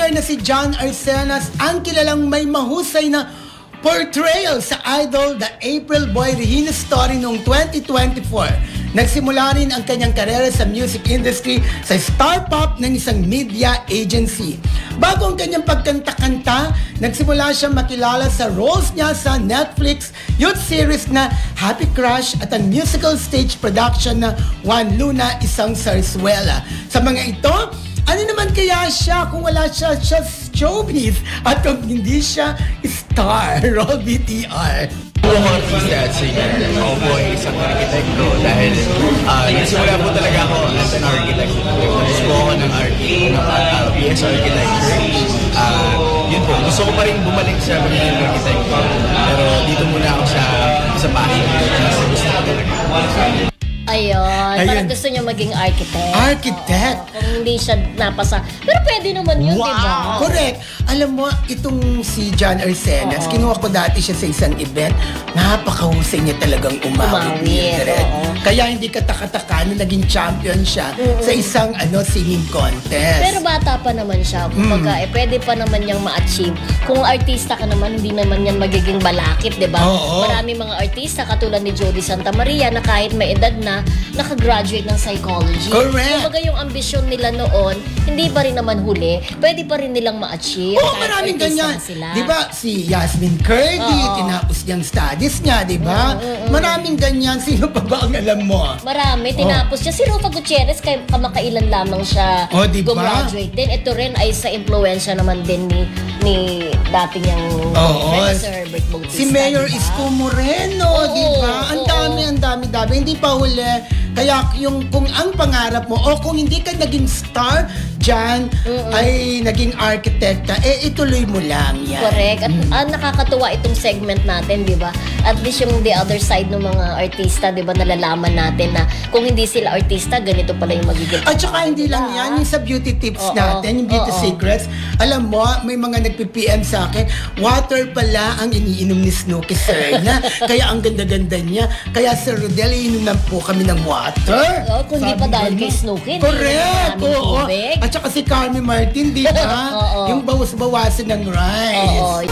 singer na si John Arcenas ang kilalang may mahusay na portrayal sa Idol, The April Boy Regina story noong 2024. Nagsimula rin ang kanyang karera sa music industry sa Star Pop ng isang media agency. Bago ang kanyang pagkanta-kanta, nagsimula siyang makilala sa roles niya sa Netflix youth series na Happy Crush at ang musical stage production na Juan Luna, Isang Zarzuela. Sa mga ito, ano naman kaya siya kung wala siya showbiz at kung hindi siya star? Roll BTR. Ako artista at singer. Ako po ay isang arkitekto dahil nagsimula po talaga ako as an architect. Gusto ko ako ng PS Architecture. Yun po, gusto ko pa rin bumalik sa pagiging arkitekto. Pero dito muna ako sa passion. Kasi gusto ko talaga. Ayun. Parang gusto niya maging architect. Architect. Kung hindi siya napasa. Pero pwede naman yun, di ba? Correct. Alam mo, itong si John Arcenas, kinuha ko dati siya sa isang event, napakahusay niya talagang umawit. Kaya hindi kataka-taka na naging champion siya sa isang singing contest. Pero bata pa naman siya. Kumbaga, pwede pa naman niyang ma-achieve. Kung artista ka naman, hindi naman yan magiging balakit, di ba? Marami mga artista, katulad ni Jody Santa Maria, na kahit may edad na, nakagraduate ng psychology. Correct. Kumbaga yung ambisyon nila noon, hindi pa rin naman huli, pwede pa rin nilang ma-achieve. Maraming ganyan. Di ba, si Yasmin Curdy, tinapos niyang studies niya, di ba? Maraming ganyan. Sino pa ba ang alam mo? Marami, tinapos niya. Si Rufa Gutierrez, kamakailan lamang siya gumraduate din. Ito rin ay sa influensya naman din ni dating yung Sir Herbert Bautista. Si Mayor Isko Moreno, di ba? Ang dami. Hindi pa huli. Kaya kung ang pangarap mo o kung hindi ka naging star dyan, ay naging architect ka, ituloy mo lang yan. Correct. At nakakatuwa itong segment natin, di ba? At least yung the other side ng mga artista, di ba, nalalaman natin na kung hindi sila artista, ganito pala yung magiging. At saka hindi lang yan, yung sa beauty tips natin, yung beauty secrets, alam mo, may mga nagpi-PM sa akin, water pala ang iniinom ni Snooki, sir, na kaya ang ganda-ganda niya. Kaya Sir Rodel, iinom na po kami ng water. Kung di pa dahil kay Snooki, correct. At saka si Carmi Martin, di ba? Yung bawas-bawasan ng rice.